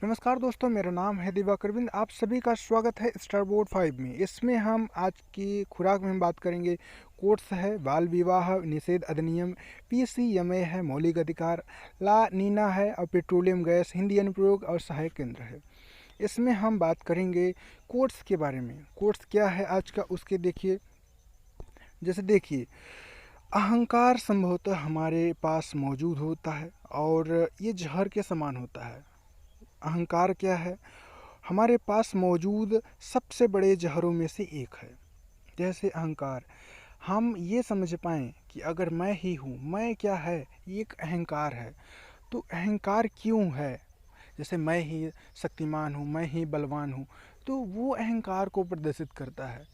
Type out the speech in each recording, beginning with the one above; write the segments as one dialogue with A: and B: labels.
A: नमस्कार दोस्तों, मेरा नाम है दिवाकर बिंद। आप सभी का स्वागत है स्टार बोर्ड 5 में। इसमें हम आज की खुराक में हम बात करेंगे। कोर्ट्स है बाल विवाह निषेध अधिनियम, पीसीएमए है मौलिक अधिकार, ला नीना है और पेट्रोलियम गैस हिंदी अनुप्रयोग और सहायक केंद्र है। इसमें हम बात करेंगे कोर्ट्स के बारे में। कोर्ट्स क्या है आज का, उसके देखिए अहंकार संभवतः हमारे पास मौजूद होता है और ये जहर के समान होता है। अहंकार क्या है? हमारे पास मौजूद सबसे बड़े जहरों में से एक है। जैसे अहंकार, हम ये समझ पाएँ कि अगर मैं ही हूँ, मैं क्या है, ये एक अहंकार है। तो अहंकार क्यों है? जैसे मैं ही शक्तिमान हूँ, मैं ही बलवान हूँ, तो वो अहंकार को प्रदर्शित करता है।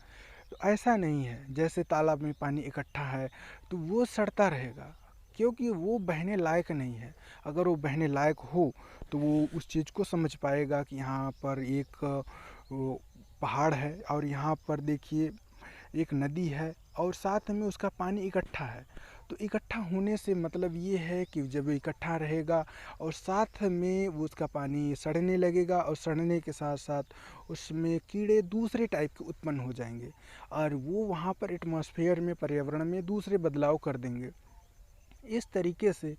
A: तो ऐसा नहीं है जैसे तालाब में पानी इकट्ठा है तो वो सड़ता रहेगा, क्योंकि वो बहने लायक नहीं है। अगर वो बहने लायक हो तो वो उस चीज़ को समझ पाएगा कि यहाँ पर एक वो पहाड़ है और यहाँ पर देखिए एक नदी है और साथ में उसका पानी इकट्ठा है। तो इकट्ठा होने से मतलब ये है कि जब इकट्ठा रहेगा और साथ में वो उसका पानी सड़ने लगेगा और सड़ने के साथ साथ उसमें कीड़े दूसरे टाइप के उत्पन्न हो जाएंगे और वो वहाँ पर एटमॉस्फेयर में, पर्यावरण में दूसरे बदलाव कर देंगे। इस तरीके से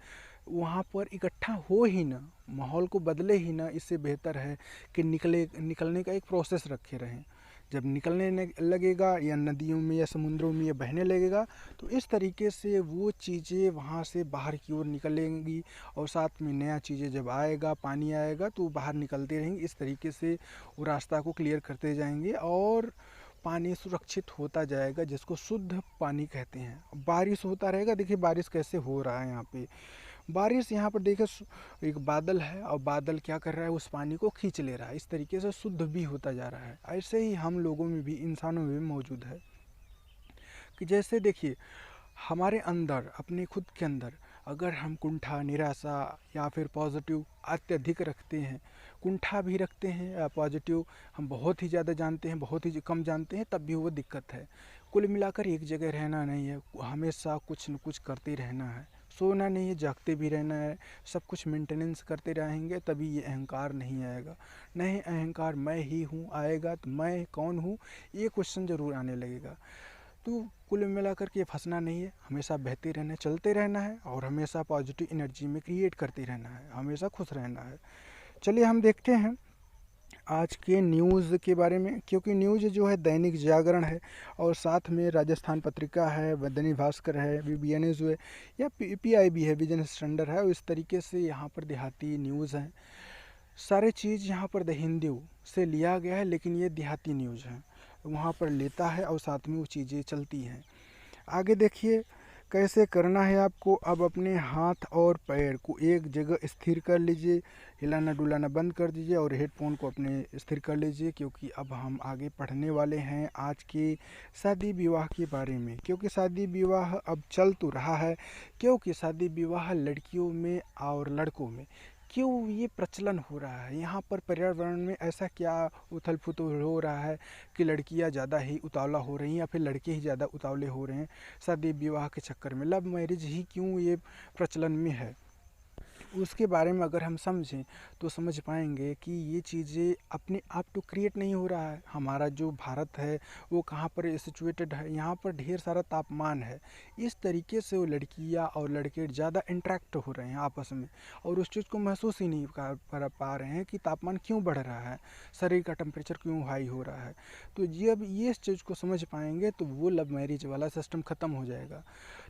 A: वहाँ पर इकट्ठा हो ही ना, माहौल को बदले ही ना, इससे बेहतर है कि निकलने का एक प्रोसेस रखे रहें। जब निकलने लगेगा या नदियों में या समुद्रों में या बहने लगेगा तो इस तरीके से वो चीज़ें वहाँ से बाहर की ओर निकलेंगी और साथ में नया चीज़ें जब आएगा, पानी आएगा तो बाहर निकलते रहेंगे। इस तरीके से वो रास्ता को क्लियर करते जाएंगे और पानी सुरक्षित होता जाएगा, जिसको शुद्ध पानी कहते हैं। बारिश होता रहेगा। देखिए बारिश कैसे हो रहा है यहाँ पे। बारिश यहाँ पर देखिए एक बादल है और बादल क्या कर रहा है, उस पानी को खींच ले रहा है। इस तरीके से शुद्ध भी होता जा रहा है। ऐसे ही हम लोगों में भी, इंसानों में भी मौजूद है कि जैसे देखिए हमारे अंदर, अपने खुद के अंदर अगर हम कुंठा, निराशा या फिर पॉजिटिव अत्यधिक रखते हैं, कुंठा भी रखते हैं या पॉजिटिव हम बहुत ही ज़्यादा जानते हैं, बहुत ही कम जानते हैं, तब भी वो दिक्कत है। कुल मिलाकर एक जगह रहना नहीं है, हमेशा कुछ न कुछ करते रहना है। सोना नहीं है, जागते भी रहना है। सब कुछ मेंटेनेंस करते रहेंगे तभी ये अहंकार नहीं आएगा। नहीं, अहंकार मैं ही हूँ आएगा तो मैं कौन हूँ, ये क्वेश्चन ज़रूर आने लगेगा। तो कुल मिलाकर के फंसना नहीं है, हमेशा बहते रहना है, चलते रहना है और हमेशा पॉजिटिव एनर्जी में क्रिएट करते रहना है, हमेशा खुश रहना है। चलिए हम देखते हैं आज के न्यूज़ के बारे में, क्योंकि न्यूज़ जो है दैनिक जागरण है और साथ में राजस्थान पत्रिका है, दैनिक भास्कर है, बीबीएन न्यूज़ है या पीआईबी है, विजन स्टैंडर्ड है। और इस तरीके से यहाँ पर देहाती न्यूज़ है। सारे चीज़ यहाँ पर द हिंदू से लिया गया है, लेकिन ये देहाती न्यूज़ है, वहाँ पर लेता है और साथ में वो चीज़ें चलती हैं। आगे देखिए कैसे करना है आपको। अब अपने हाथ और पैर को एक जगह स्थिर कर लीजिए, हिलाना डुलाना बंद कर दीजिए और हेडफोन को अपने स्थिर कर लीजिए, क्योंकि अब हम आगे पढ़ने वाले हैं आज के शादी विवाह के बारे में। क्योंकि शादी विवाह अब चल तो रहा है, क्योंकि शादी विवाह लड़कियों में और लड़कों में क्यों ये प्रचलन हो रहा है। यहाँ पर पर्यावरण में ऐसा क्या उथल पुथल हो रहा है कि लड़कियाँ ज़्यादा ही उतावला हो रही हैं या फिर लड़के ही ज़्यादा उतावले हो रहे हैं शादी विवाह के चक्कर में। लव मैरिज ही क्यों ये प्रचलन में है, उसके बारे में अगर हम समझें तो समझ पाएंगे कि ये चीज़ें अपने आप तो क्रिएट नहीं हो रहा है। हमारा जो भारत है वो कहाँ पर सिचुएटेड है, यहाँ पर ढेर सारा तापमान है। इस तरीके से वो लड़कियाँ और लड़के ज़्यादा इंटरेक्ट हो रहे हैं आपस में और उस चीज़ को महसूस ही नहीं कर पा रहे हैं कि तापमान क्यों बढ़ रहा है, शरीर का टेम्परेचर क्यों हाई हो रहा है। तो जब ये इस चीज़ को समझ पाएंगे तो वो लव मैरिज वाला सिस्टम ख़त्म हो जाएगा।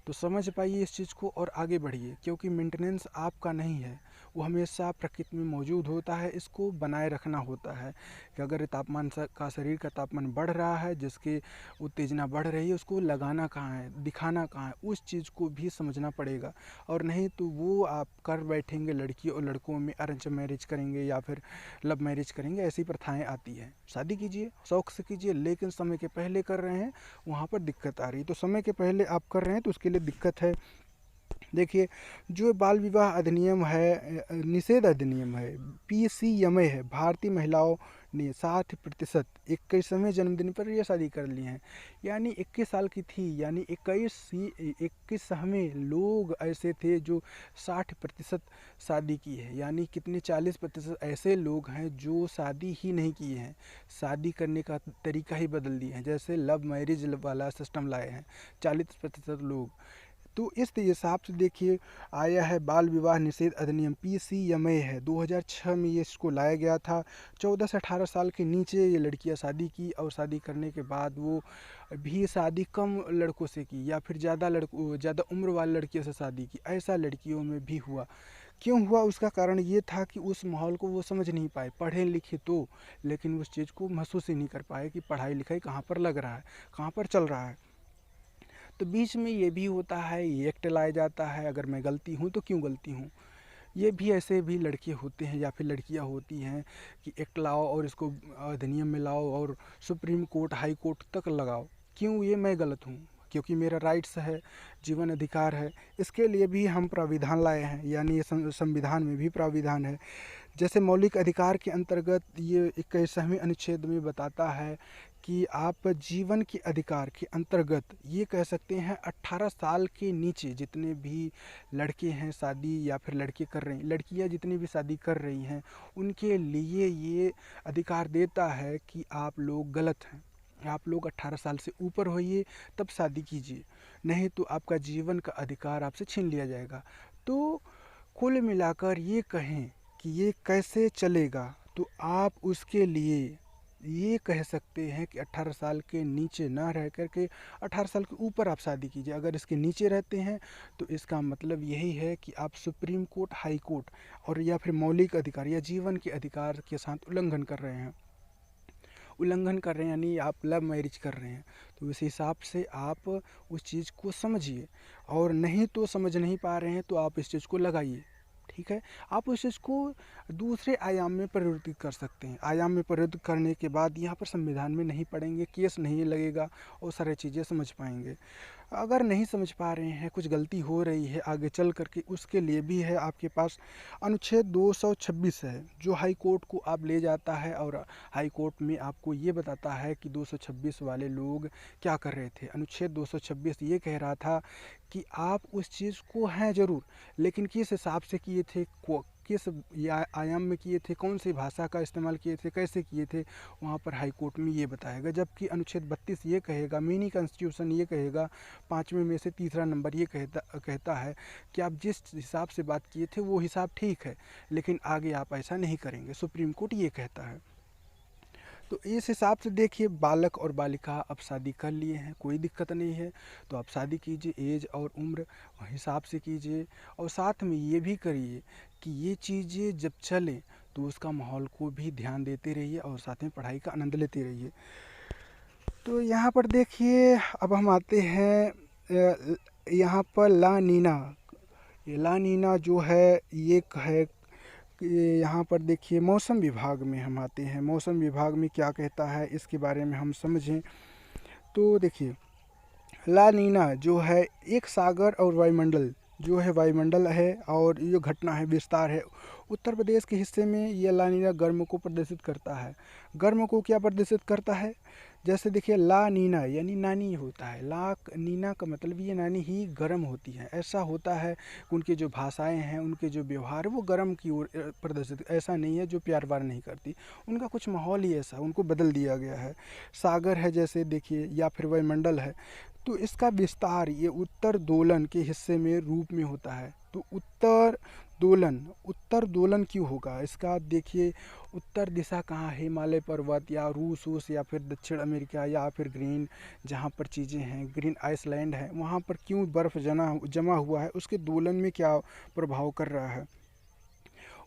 A: तो समझ पाइए इस चीज़ को और आगे बढ़िए, क्योंकि मेंटेनेंस आपका नहीं है, वो हमेशा प्रकृति में मौजूद होता है। इसको बनाए रखना होता है कि अगर तापमान का, शरीर का तापमान बढ़ रहा है, जिसकी उत्तेजना बढ़ रही है, उसको लगाना कहाँ है, दिखाना कहाँ है, उस चीज़ को भी समझना पड़ेगा। और नहीं तो वो आप कर बैठेंगे, लड़की और लड़कों में अरेंज मैरिज करेंगे या फिर लव मैरिज करेंगे, ऐसी प्रथाएं आती हैं। शादी कीजिए, शौक से कीजिए, लेकिन समय के पहले कर रहे हैं वहाँ पर दिक्कत आ रही है। तो समय के पहले आप कर रहे हैं तो उसके लिए दिक्कत है। देखिए जो बाल विवाह अधिनियम है, निषेध अधिनियम है, पीसीएमए है, भारतीय महिलाओं ने 60% 21वें जन्मदिन पर ये शादी कर ली हैं। यानी 21 साल की थी, यानी 21वें लोग ऐसे थे जो 60% शादी की है। यानी कितने 40% ऐसे लोग हैं जो शादी ही नहीं किए हैं, शादी करने का तरीका ही बदल दिए हैं, जैसे लव मैरिज वाला सिस्टम लाए हैं 40% लोग। तो इस हिसाब से देखिए, आया है बाल विवाह निषेध अधिनियम PCMA है, 2006 में ये इसको लाया गया था। 14 से 18 साल के नीचे ये लड़कियां शादी की, और शादी करने के बाद वो भी शादी कम लड़कों से की या फिर ज़्यादा उम्र वाली लड़कियों से शादी की। ऐसा लड़कियों में भी हुआ। क्यों हुआ? उसका कारण ये था कि उस माहौल को वो समझ नहीं पाए, पढ़े लिखे तो, लेकिन उस चीज़ को महसूस ही नहीं कर पाए कि पढ़ाई लिखाई कहाँ पर लग रहा है, कहाँ पर चल रहा है। तो बीच में ये भी होता है, ये एक्ट लाया जाता है, अगर मैं गलती हूँ तो क्यों गलती हूँ। ये भी ऐसे भी लड़के होते हैं या फिर लड़कियां होती हैं कि एक्ट लाओ और इसको अधिनियम में लाओ और सुप्रीम कोर्ट हाई कोर्ट तक लगाओ। क्यों ये मैं गलत हूँ? क्योंकि मेरा राइट्स है, जीवन अधिकार है। इसके लिए भी हम प्राविधान लाए हैं, यानी ये संविधान में भी प्राविधान है। जैसे मौलिक अधिकार के अंतर्गत ये 21वें अनुच्छेद में बताता है कि आप जीवन के अधिकार के अंतर्गत ये कह सकते हैं 18 साल के नीचे जितने भी लड़के हैं शादी या फिर लड़के कर रही हैं, लड़कियां जितनी भी शादी कर रही हैं, उनके लिए ये अधिकार देता है कि आप लोग गलत हैं, आप लोग 18 साल से ऊपर होइए तब शादी कीजिए, नहीं तो आपका जीवन का अधिकार आपसे छीन लिया जाएगा। तो कुल मिलाकर ये कहें कि ये कैसे चलेगा, तो आप उसके लिए ये कह सकते हैं कि 18 साल के नीचे ना रह कर के 18 साल के ऊपर आप शादी कीजिए। अगर इसके नीचे रहते हैं तो इसका मतलब यही है कि आप सुप्रीम कोर्ट, हाई कोर्ट और या फिर मौलिक अधिकार या जीवन के अधिकार के साथ उल्लंघन कर रहे हैं, यानी आप लव मैरिज कर रहे हैं। तो इस हिसाब से आप उस चीज़ को समझिए, और नहीं तो समझ नहीं पा रहे हैं तो आप इस चीज़ को लगाइए। ठीक है, आप उस चीज़ को दूसरे आयाम में परिवर्तित कर सकते हैं। आयाम में परिवर्तित करने के बाद यहाँ पर संविधान में नहीं पढ़ेंगे, केस नहीं लगेगा और सारी चीज़ें समझ पाएंगे। अगर नहीं समझ पा रहे हैं, कुछ गलती हो रही है आगे चल करके, उसके लिए भी है आपके पास अनुच्छेद 226 है, जो हाई कोर्ट को आप ले जाता है और हाई कोर्ट में आपको ये बताता है कि 226 वाले लोग क्या कर रहे थे। अनुच्छेद 226 ये कह रहा था कि आप उस चीज़ को हैं ज़रूर, लेकिन किस हिसाब से किए थे, किस आयाम में किए थे, कौन सी भाषा का इस्तेमाल किए थे, कैसे किए थे, वहाँ पर हाई कोर्ट में ये बताएगा। जबकि अनुच्छेद 32 ये कहेगा, मिनी कॉन्स्टिट्यूशन ये कहेगा, 5वें में से तीसरा नंबर ये कहता है कि आप जिस हिसाब से बात किए थे वो हिसाब ठीक है, लेकिन आगे आप ऐसा नहीं करेंगे। सुप्रीम कोर्ट ये कहता है। तो इस हिसाब से देखिए, बालक और बालिका अब शादी कर लिए हैं, कोई दिक्कत नहीं है, तो आप शादी कीजिए, एज और उम्र हिसाब से कीजिए, और साथ में ये भी करिए कि ये चीज़ें जब चलें तो उसका माहौल को भी ध्यान देते रहिए और साथ में पढ़ाई का आनंद लेते रहिए। तो यहाँ पर देखिए, अब हम आते हैं यहाँ पर ला नीना। ये ला नीना जो है ये है कि यहाँ पर देखिए, मौसम विभाग में हम आते हैं। मौसम विभाग में क्या कहता है इसके बारे में हम समझें। तो देखिए, ला नीना जो है एक सागर और वायुमंडल जो है, वायुमंडल है और ये घटना है, विस्तार है। उत्तर प्रदेश के हिस्से में ये ला नीना गर्म को प्रदर्शित करता है। गर्म को क्या प्रदर्शित करता है? जैसे देखिए, ला नीना यानी नानी होता है, ला नीना का मतलब ये नानी ही गर्म होती है। ऐसा होता है कि उनकी जो भाषाएं हैं, उनके जो व्यवहार है वो गर्म की ओर प्रदर्शित, ऐसा नहीं है जो प्यार वार नहीं करती, उनका कुछ माहौल ही ऐसा, उनको बदल दिया गया है। सागर है जैसे देखिए, या फिर वायुमंडल है, तो इसका विस्तार ये उत्तर दोलन के हिस्से में रूप में होता है। तो उत्तर दोलन क्यों होगा इसका? देखिए, उत्तर दिशा कहाँ है? हिमालय पर्वत या रूस या फिर दक्षिण अमेरिका या फिर ग्रीन, जहाँ पर चीज़ें हैं, ग्रीन आइसलैंड है, वहाँ पर क्यों बर्फ़ जमा हुआ है, उसके दोलन में क्या प्रभाव कर रहा है?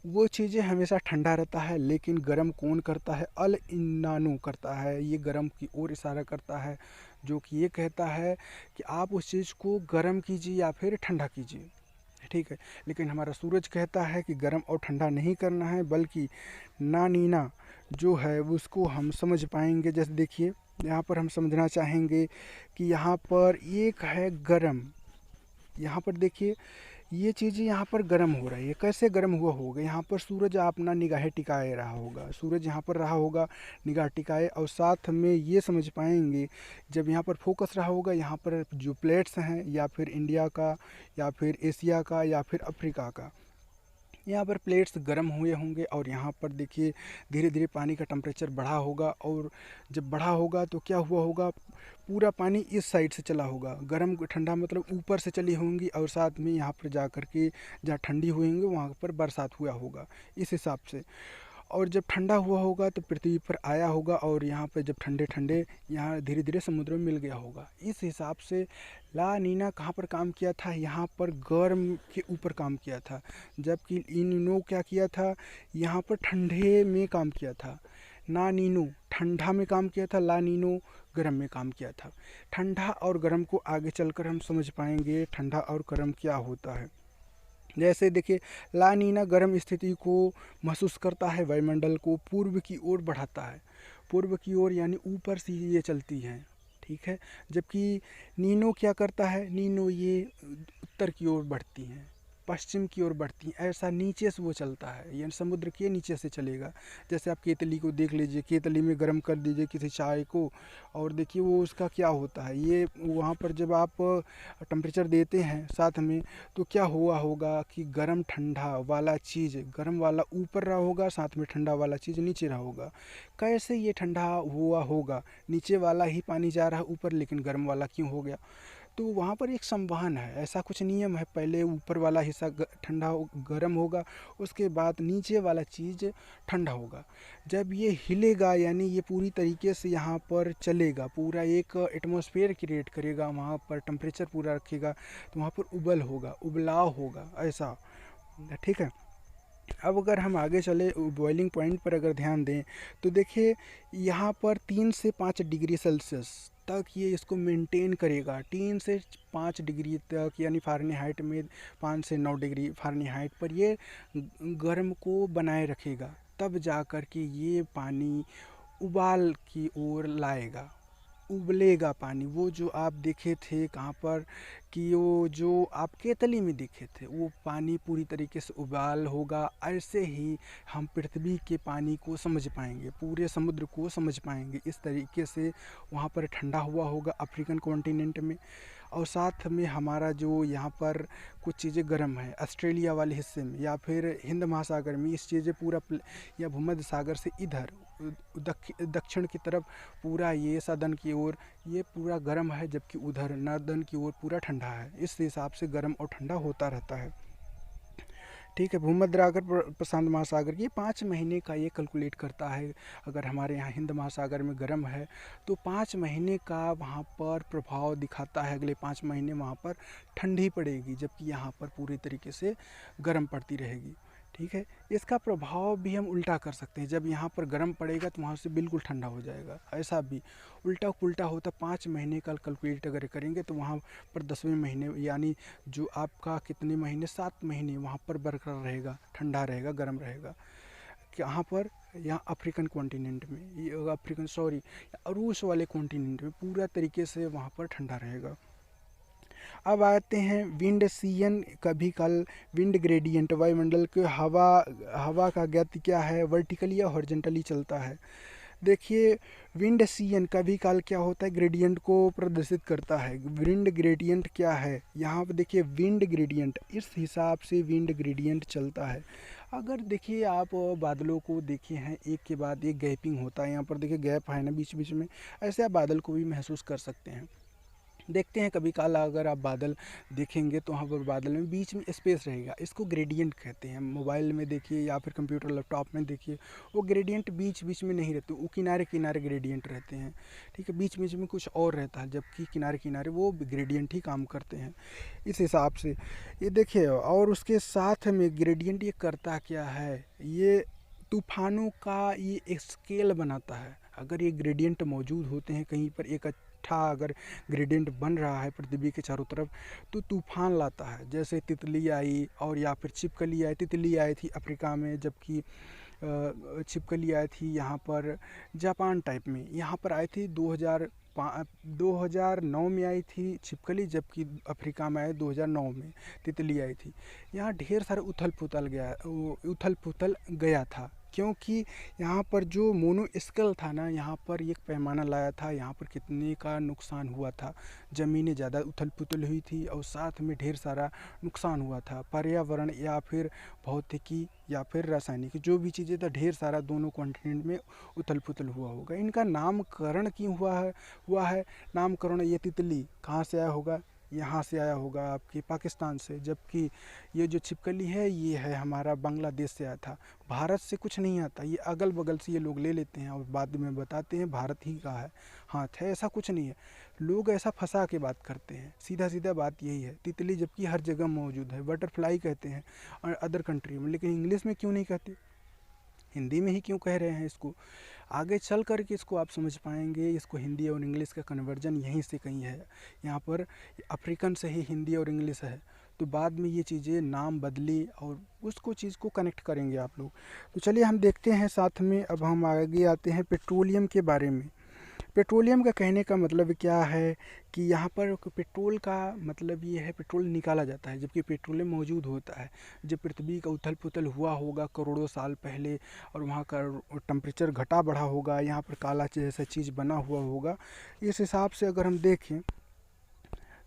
A: वो चीज़ें हमेशा ठंडा रहता है, लेकिन गर्म कौन करता है? अल इनानो करता है, ये गर्म की ओर इशारा करता है, जो कि ये कहता है कि आप उस चीज़ को गर्म कीजिए या फिर ठंडा कीजिए। ठीक है, लेकिन हमारा सूरज कहता है कि गर्म और ठंडा नहीं करना है, बल्कि ना नीना जो है उसको हम समझ पाएंगे। जैसे देखिए, यहाँ पर हम समझना चाहेंगे कि यहाँ पर एक है गर्म, यहाँ पर देखिए ये चीज़ें यहाँ पर गर्म हो रही है। कैसे गर्म हुआ होगा? यहाँ पर सूरज अपना निगाहें टिकाए रहा होगा, सूरज यहाँ पर रहा होगा निगाह टिकाए, और साथ में ये समझ पाएंगे जब यहाँ पर फोकस रहा होगा, यहाँ पर जो प्लेट्स हैं, या फिर इंडिया का, या फिर एशिया का, या फिर अफ्रीका का, यहाँ पर प्लेट्स गर्म हुए होंगे, और यहाँ पर देखिए धीरे धीरे पानी का टेम्परेचर बढ़ा होगा, और जब बढ़ा होगा तो क्या हुआ होगा, पूरा पानी इस साइड से चला होगा, गर्म ठंडा मतलब ऊपर से चली होंगी, और साथ में यहाँ पर जा कर के जहाँ ठंडी हुई होंगी वहाँ पर बरसात हुआ होगा इस हिसाब से। और जब ठंडा हुआ होगा तो पृथ्वी पर आया होगा, और यहाँ पे जब ठंडे ठंडे यहाँ धीरे धीरे समुद्र में मिल गया होगा। इस हिसाब से ला नीना कहाँ पर काम किया था? यहाँ पर गर्म के ऊपर काम किया था, जबकि इनो क्या किया था? यहाँ पर ठंडे में काम किया था। ना नीनो ठंडा में काम किया था, ला नीनो गर्म में काम किया था। ठंडा और गर्म को आगे चलकर हम समझ पाएंगे ठंडा और गर्म क्या होता है। जैसे देखिए, ला नीना गर्म स्थिति को महसूस करता है, वायुमंडल को पूर्व की ओर बढ़ाता है, पूर्व की ओर यानी ऊपर से ये चलती हैं, ठीक है। जबकि नीनो क्या करता है? नीनो ये उत्तर की ओर बढ़ती हैं, पश्चिम की ओर बढ़ती हैं, ऐसा नीचे से वो चलता है, यानी समुद्र के नीचे से चलेगा। जैसे आप केतली को देख लीजिए, केतली में गर्म कर दीजिए किसी चाय को, और देखिए वो उसका क्या होता है, ये वहाँ पर जब आप टेम्परेचर देते हैं साथ में, तो क्या हुआ होगा कि गर्म ठंडा वाला चीज़, गर्म वाला ऊपर रहा होगा, साथ में ठंडा वाला चीज़ नीचे रहा होगा। कैसे ये ठंडा हुआ होगा? नीचे वाला ही पानी जा रहा है ऊपर, लेकिन गर्म वाला क्यों हो गया? तो वहाँ पर एक संवहन है, ऐसा कुछ नियम है, पहले ऊपर वाला हिस्सा ठंडा गर्म होगा, उसके बाद नीचे वाला चीज़ ठंडा होगा। जब ये हिलेगा यानी ये पूरी तरीके से यहाँ पर चलेगा, पूरा एक एटमॉस्फेयर क्रिएट करेगा, वहाँ पर टेम्परेचर पूरा रखेगा, तो वहाँ पर उबल होगा, उबलाव होगा, ऐसा, ठीक है। अब अगर हम आगे चले बॉइलिंग पॉइंट पर अगर ध्यान दें, तो देखिए यहाँ पर 3 से 5 डिग्री सेल्सियस तक ये इसको मेंटेन करेगा, 3 से 5 डिग्री तक, यानी फ़ारेनहाइट में 5 से 9 डिग्री फ़ारेनहाइट पर ये गर्म को बनाए रखेगा। तब जा कर के ये पानी उबाल की ओर लाएगा, उबलेगा पानी। वो जो आप देखे थे कहाँ पर कि वो जो आप केतली में देखे थे, वो पानी पूरी तरीके से उबाल होगा। ऐसे ही हम पृथ्वी के पानी को समझ पाएंगे, पूरे समुद्र को समझ पाएंगे। इस तरीके से वहाँ पर ठंडा हुआ होगा अफ्रीकन कॉन्टिनेंट में, और साथ में हमारा जो यहाँ पर कुछ चीज़ें गर्म है ऑस्ट्रेलिया वाले हिस्से में, या फिर हिंद महासागर में, इस चीज़ें पूरा या भूमध्य सागर से इधर दक्षिण की तरफ पूरा ये सदन की ओर ये पूरा गर्म है, जबकि उधर नॉर्दर्न की ओर पूरा ठंडा है। इस हिसाब से गर्म और ठंडा होता रहता है, ठीक है। भूमध्य सागर प्रशांत महासागर ये 5 महीने का ये कैलकुलेट करता है। अगर हमारे यहाँ हिंद महासागर में गर्म है तो 5 महीने का वहाँ पर प्रभाव दिखाता है, अगले 5 महीने वहाँ पर ठंडी पड़ेगी, जबकि यहाँ पर पूरी तरीके से गर्म पड़ती रहेगी, ठीक है। इसका प्रभाव भी हम उल्टा कर सकते हैं, जब यहाँ पर गर्म पड़ेगा तो वहाँ से बिल्कुल ठंडा हो जाएगा। ऐसा भी उल्टा पुल्टा होता, 5 महीने का कैलकुलेट अगर करेंगे तो वहाँ पर 10वें महीने यानी जो आपका कितने महीने, 7 महीने वहाँ पर बरकरार रहेगा, ठंडा रहेगा, गर्म रहेगा। यहाँ पर यहाँ अफ्रीकन कॉन्टिनेंट में, ये अफ्रीकन सॉरी रूस वाले कॉन्टिनेंट में पूरा तरीके से वहाँ पर ठंडा रहेगा। अब आते हैं विंड सीजन, कभी कल विंड ग्रेडियंट, वायुमंडल के हवा का गति क्या है, वर्टिकली या हॉरिजॉन्टली चलता है। देखिए विंड सीजन कभी काल क्या होता है, ग्रेडियंट को प्रदर्शित करता है। विंड ग्रेडियंट क्या है, यहाँ पर देखिए विंड ग्रेडियंट, इस हिसाब से विंड ग्रेडियंट चलता है। अगर देखिए आप बादलों को देखे हैं एक के बाद एक गैपिंग होता है, यहाँ पर देखिए गैप है ना बीच बीच में, ऐसे आप बादल को भी महसूस कर सकते हैं। देखते हैं कभी काला अगर आप बादल देखेंगे तो वहाँ पर बादल में बीच में स्पेस रहेगा, इसको ग्रेडियंट कहते हैं। मोबाइल में देखिए या फिर कंप्यूटर लैपटॉप में देखिए, वो ग्रेडियंट बीच बीच में नहीं रहते, वो किनारे किनारे ग्रेडियंट रहते हैं, ठीक है। बीच बीच में कुछ और रहता है, जबकि किनारे किनारे वो ग्रेडियंट ही काम करते हैं। इस हिसाब से ये देखिए, और उसके साथ में ग्रेडियंट ये करता क्या है, ये तूफानों का ये एक स्केल बनाता है। अगर ये ग्रेडियंट मौजूद होते हैं कहीं पर, एक अच्छा अगर ग्रेडियंट बन रहा है पृथ्वी के चारों तरफ, तो तूफान लाता है। जैसे तितली आई और या फिर छिपकली आई, तितली आई थी अफ्रीका में, जबकि छिपकली आई थी यहाँ पर जापान टाइप में। यहाँ पर आई थी 2009 में आई थी छिपकली, जबकि अफ्रीका में आए 2009 में तितली आई थी। यहाँ ढेर सारे उथल पुथल गया था, क्योंकि यहाँ पर जो मोनो स्केल था ना, यहाँ पर एक पैमाना लाया था, यहाँ पर कितने का नुकसान हुआ था। ज़मीनें ज़्यादा उथल पुथल हुई थी और साथ में ढेर सारा नुकसान हुआ था। पर्यावरण या फिर भौतिकी या फिर रासायनिक जो भी चीज़ें था, ढेर सारा दोनों कॉन्टिनेंट में उथल पुथल हुआ होगा। इनका नामकरण क्यों हुआ है? नामकरण ये तितली कहाँ से आया होगा? यहाँ से आया होगा, आपके पाकिस्तान से। जबकि ये जो छिपकली है ये है हमारा बांग्लादेश से आया था। भारत से कुछ नहीं आता, ये अगल बगल से ये लोग ले लेते हैं और बाद में बताते हैं भारत ही का है, हाथ है। ऐसा कुछ नहीं है, लोग ऐसा फंसा के बात करते हैं। सीधा सीधा बात यही है। तितली जबकि हर जगह मौजूद है, बटरफ्लाई कहते हैं और अदर कंट्री में, लेकिन इंग्लिश में क्यों नहीं कहते? हिंदी में ही क्यों कह रहे हैं इसको? आगे चल कर के इसको आप समझ पाएंगे। इसको हिंदी और इंग्लिश का कन्वर्जन यहीं से कहीं है। यहाँ पर अफ्रीकन से ही हिंदी और इंग्लिश है, तो बाद में ये चीज़ें नाम बदली और उसको चीज़ को कनेक्ट करेंगे आप लोग। तो चलिए हम देखते हैं साथ में। अब हम आगे आते हैं पेट्रोलियम के बारे में। पेट्रोलियम का कहने का मतलब क्या है कि यहाँ पर पेट्रोल का मतलब ये है, पेट्रोल निकाला जाता है, जबकि पेट्रोलियम मौजूद होता है जब पृथ्वी का उथल पुथल हुआ होगा करोड़ों साल पहले, और वहाँ का टेम्परेचर घटा बढ़ा होगा, यहाँ पर काला जैसा चीज़ बना हुआ होगा। इस हिसाब से अगर हम देखें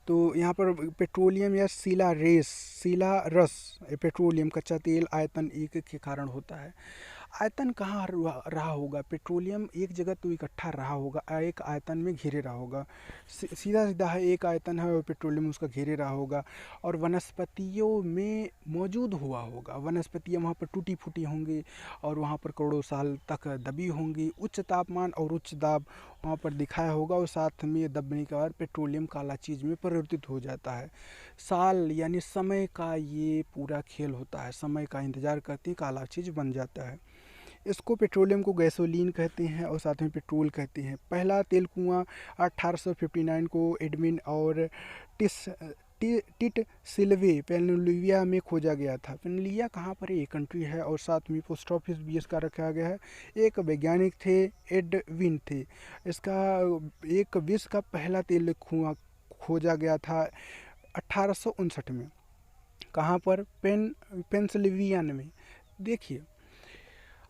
A: तो यहाँ पर पेट्रोलियम या सीला रस पेट्रोलियम कच्चा तेल आयतन एक के कारण होता है। आयतन कहाँ रहा होगा? पेट्रोलियम एक जगह तो इकट्ठा रहा होगा, एक आयतन में घिरे रहा होगा। सीधा सीधा है, एक आयतन है और पेट्रोलियम उसका घेरे रहा होगा। और वनस्पतियों में मौजूद हुआ होगा। वनस्पतियाँ वहाँ पर टूटी फूटी होंगी और वहाँ पर करोड़ों साल तक दबी होंगी। उच्च तापमान और उच्च दाब वहाँ पर दिखाया होगा, और साथ में दबने के बाद पेट्रोलियम काला चीज़ में परिवर्तित हो जाता है। साल यानी समय का ये पूरा खेल होता है, समय का इंतज़ार करते हैं, काला चीज़ बन जाता है। इसको पेट्रोलियम को गैसोलीन कहते हैं और साथ में पेट्रोल कहते हैं। पहला तेल कुआं 1859 को एडमिन और टिस टिट सिल्वे पेनलिविया में खोजा गया था। पेनलिविया कहाँ पर है? एक कंट्री है, और साथ में पोस्ट ऑफिस भी इसका रखा गया है। एक वैज्ञानिक थे, एडविन थे। इसका एक विश्व का पहला तेल कुआं खोजा गया था 1859 में। कहाँ पर? पेंसिल्वेनिया में। देखिए,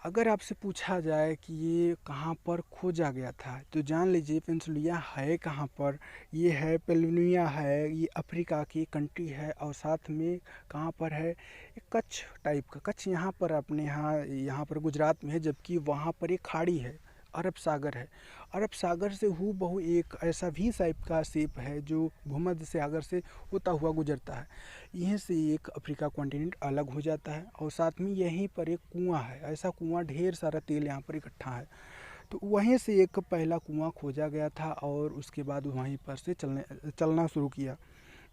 A: अगर आपसे पूछा जाए कि ये कहाँ पर खोजा गया था, तो जान लीजिए पेंसिल्वेनिया है कहाँ पर। ये है पेंसिल्वेनिया है, ये अफ्रीका की कंट्री है, और साथ में कहाँ पर है? एक कच्छ टाइप का। कच्छ यहाँ पर अपने यहाँ पर गुजरात में है, जबकि वहाँ पर एक खाड़ी है, अरब सागर है। अरब सागर से हूबहू एक ऐसा भी टाइप का शेप है जो भूमध्य सागर से होता हुआ गुजरता है। यहीं से एक अफ्रीका कॉन्टिनेंट अलग हो जाता है, और साथ में यहीं पर एक कुआं है। ऐसा कुआं, ढेर सारा तेल यहाँ पर इकट्ठा है, तो वहीं से एक पहला कुआं खोजा गया था, और उसके बाद वहीं पर से चलना शुरू किया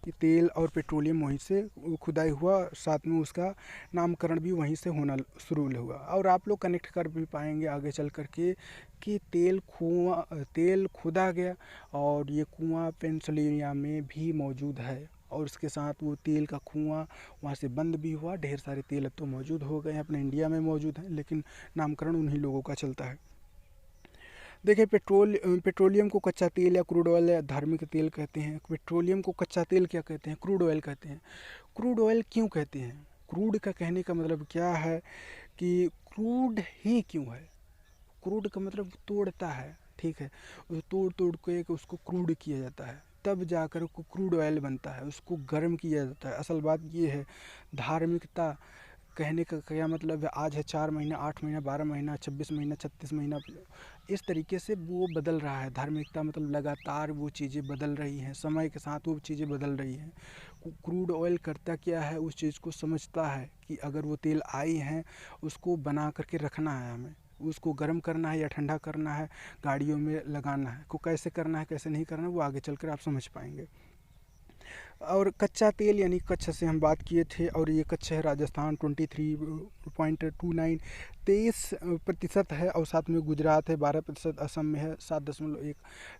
A: कि तेल और पेट्रोलियम वहीं से खुदाई हुआ। साथ में उसका नामकरण भी वहीं से होना शुरू हुआ। और आप लोग कनेक्ट कर भी पाएंगे आगे चल कर के कि तेल खुदा गया, और ये कुआं पेंसिल्वेनिया में भी मौजूद है, और उसके साथ वो तेल का कुआं वहाँ से बंद भी हुआ। ढेर सारे तेल अब तो मौजूद हो गए हैं, अपने इंडिया में मौजूद हैं, लेकिन नामकरण उन्हीं लोगों का चलता है। देखिए, पेट्रोलियम को कच्चा तेल या क्रूड ऑयल या धार्मिक तेल कहते हैं। पेट्रोलियम को कच्चा तेल क्या कहते हैं? क्रूड ऑयल कहते हैं। क्रूड ऑयल क्यों कहते हैं? क्रूड का कहने का मतलब क्या है कि क्रूड ही क्यों है? क्रूड का मतलब तोड़ता है, ठीक है। तोड़ के उसको क्रूड किया जाता है, तब जाकर उसको क्रूड ऑयल बनता है, उसको गर्म किया जाता है। असल बात ये है, धार्मिकता कहने का क्या मतलब है? आज है 4 महीना, 8 महीना, 12 महीना, 26 महीना, 36 महीना, इस तरीके से वो बदल रहा है। धार्मिकता मतलब लगातार वो चीज़ें बदल रही हैं, समय के साथ वो चीज़ें बदल रही हैं। क्रूड ऑयल करता क्या है? उस चीज़ को समझता है कि अगर वो तेल आई हैं, उसको बना करके रखना है हमें, उसको गर्म करना है या ठंडा करना है, गाड़ियों में लगाना है, को कैसे करना है कैसे नहीं करना है, वो आगे चलकर आप समझ पाएंगे। और कच्चा तेल यानी कच्छ से हम बात किए थे, और ये कच्छ है राजस्थान 23.29 23% है, और साथ में गुजरात है 12%, असम में है 7.1।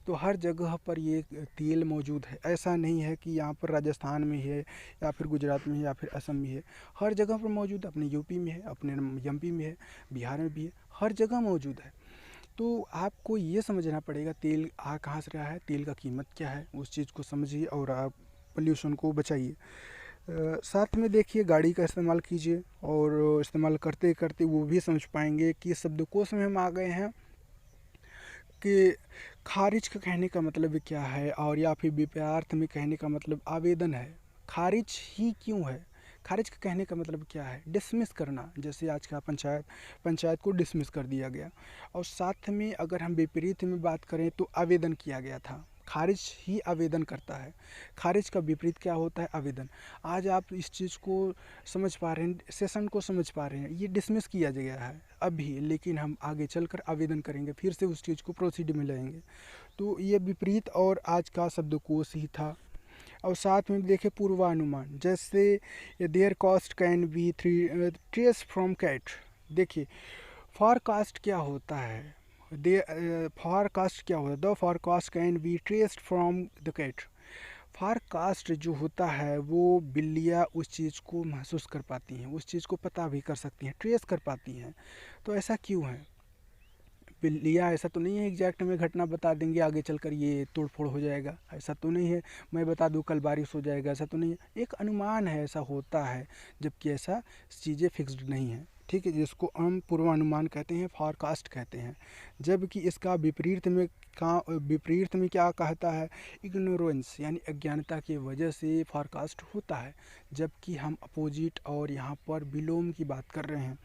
A: तो हर जगह पर ये तेल मौजूद है। ऐसा नहीं है कि यहाँ पर राजस्थान में है या फिर गुजरात में है या फिर असम में है, हर जगह पर मौजूद है। अपने यूपी में है, अपने एमपी में है, बिहार में भी है, हर जगह मौजूद है। तो आपको ये समझना पड़ेगा तेल आ कहाँ से रहा है, तेल का कीमत क्या है, उस चीज़ को समझिए और आप पोल्यूशन को बचाइए। साथ में देखिए गाड़ी का इस्तेमाल कीजिए और इस्तेमाल करते करते वो भी समझ पाएंगे कि शब्दकोश में हम आ गए हैं कि खारिज का कहने का मतलब क्या है, और या फिर विपरीत में कहने का मतलब आवेदन है। खारिज ही क्यों है, खारिज का कहने का मतलब क्या है, डिसमिस करना। जैसे आज का पंचायत को डिसमिस कर दिया गया। और साथ में अगर हम विपरीत में बात करें तो आवेदन किया गया था। खारिज ही आवेदन करता है, खारिज का विपरीत क्या होता है, आवेदन। आज आप इस चीज़ को समझ पा रहे हैं, सेशन को समझ पा रहे हैं। ये डिसमिस किया गया है अभी, लेकिन हम आगे चलकर आवेदन करेंगे, फिर से उस चीज़ को प्रोसीड में लाएंगे। तो ये विपरीत और आज का शब्दकोश ही था। और साथ में देखिए पूर्वानुमान, जैसे their cost can be three trace from cat. देखिए फॉरकास्ट क्या होता है, दे फॉरकास्ट क्या होता है, the forecast can be traced from the cat. Forecast जो होता है वो बिल्लियाँ उस चीज़ को महसूस कर पाती हैं, उस चीज़ को पता भी कर सकती हैं, ट्रेस कर पाती हैं। तो ऐसा क्यों है, बिल्लियाँ ऐसा तो नहीं है एग्जैक्ट में घटना बता देंगे आगे चलकर ये तोड़ फोड़ हो जाएगा, ऐसा तो नहीं है। मैं बता दूँ कल बारिश हो जाएगा, ऐसा तो नहीं है। एक अनुमान है, ऐसा होता है, जबकि ऐसा चीज़ें फिक्स्ड नहीं है। ठीक है, जिसको हम पूर्वानुमान कहते हैं, फॉरकास्ट कहते हैं। जबकि इसका विपरीत में क्या कहता है, इग्नोरेंस, यानी अज्ञानता की वजह से फॉरकास्ट होता है। जबकि हम अपोजिट और यहाँ पर विलोम की बात कर रहे हैं।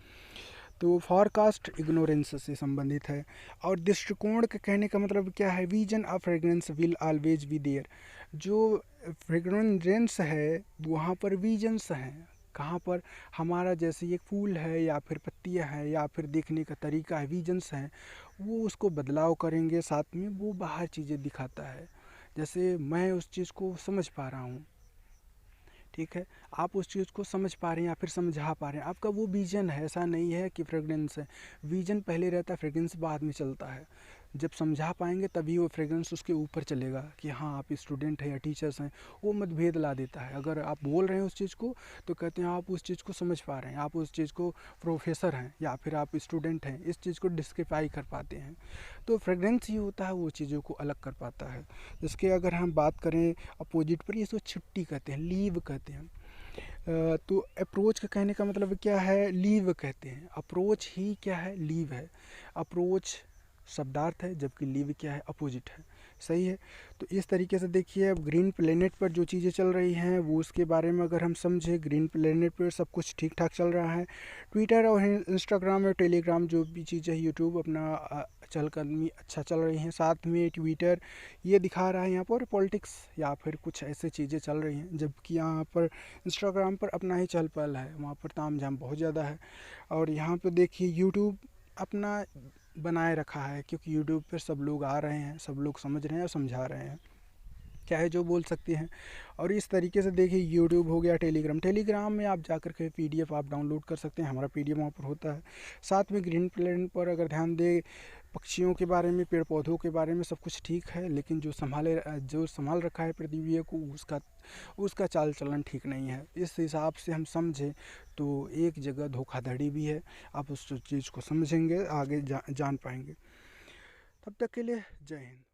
A: तो फॉरकास्ट इग्नोरेंस से संबंधित है। और दृष्टिकोण के कहने का मतलब क्या है, vision of fragrance will always be there. जो फ्रेग्रेंस है वहाँ पर विजन्स हैं। कहाँ पर, हमारा जैसे एक फूल है या फिर पत्तियाँ हैं या फिर देखने का तरीका है, विजन्स हैं, वो उसको बदलाव करेंगे, साथ में वो बाहर चीज़ें दिखाता है। जैसे मैं उस चीज़ को समझ पा रहा हूँ, ठीक है, आप उस चीज़ को समझ पा रहे हैं या फिर समझा पा रहे हैं, आपका वो विजन है। ऐसा नहीं है कि फ्रेग्रेंस है, विजन पहले रहता है, फ्रेग्रेंस बाद में चलता है। जब समझा पाएंगे तभी वो फ्रेग्रेंस उसके ऊपर चलेगा कि हाँ आप स्टूडेंट हैं या टीचर्स हैं। वो मतभेद ला देता है। अगर आप बोल रहे हैं उस चीज़ को तो कहते हैं आप उस चीज़ को समझ पा रहे हैं, आप उस चीज़ को प्रोफेसर हैं या फिर आप स्टूडेंट हैं, इस चीज़ को डिस्क्रिफाई कर पाते हैं। तो फ्रेग्रेंस ही होता है वो चीज़ों को अलग कर पाता है। जिसके अगर हम बात करें अपोजिट पर, इसको छुट्टी कहते हैं, लीव कहते हैं। तो अप्रोच का कहने का मतलब क्या है, लीव कहते हैं। अप्रोच ही क्या है, लीव है। अप्रोच शब्दार्थ है, जबकि लीव क्या है, अपोजिट है। सही है। तो इस तरीके से देखिए अब ग्रीन प्लेनेट पर जो चीज़ें चल रही हैं वो उसके बारे में अगर हम समझे, ग्रीन प्लेनेट पर सब कुछ ठीक ठाक चल रहा है। ट्विटर और इंस्टाग्राम और टेलीग्राम जो भी चीज़ें, यूट्यूब अपना चलकदमी अच्छा चल रही हैं। साथ में ट्विटर ये दिखा रहा है यहाँ पर पॉलिटिक्स या फिर कुछ ऐसे चीज़ें चल रही हैं, जबकि यहाँ पर इंस्टाग्राम पर अपना ही चल पल है, वहाँ पर ताम झाम बहुत ज़्यादा है। और यहाँ पर देखिए यूट्यूब अपना बनाए रखा है, क्योंकि यूट्यूब पर सब लोग आ रहे हैं, सब लोग समझ रहे हैं और समझा रहे हैं, क्या है जो बोल सकते हैं। और इस तरीके से देखिए यूट्यूब हो गया, टेलीग्राम में आप जाकर के पीडीएफ आप डाउनलोड कर सकते हैं, हमारा पीडीएफ वहाँ पर होता है। साथ में ग्रीन प्लेनेट पर अगर ध्यान दें, पक्षियों के बारे में, पेड़ पौधों के बारे में सब कुछ ठीक है, लेकिन जो संभाल रखा है पृथ्वी को, उसका चाल चलन ठीक नहीं है। इस हिसाब से हम समझें तो एक जगह धोखाधड़ी भी है। आप उस चीज़ को समझेंगे आगे जान पाएंगे। तब तक के लिए जय हिंद।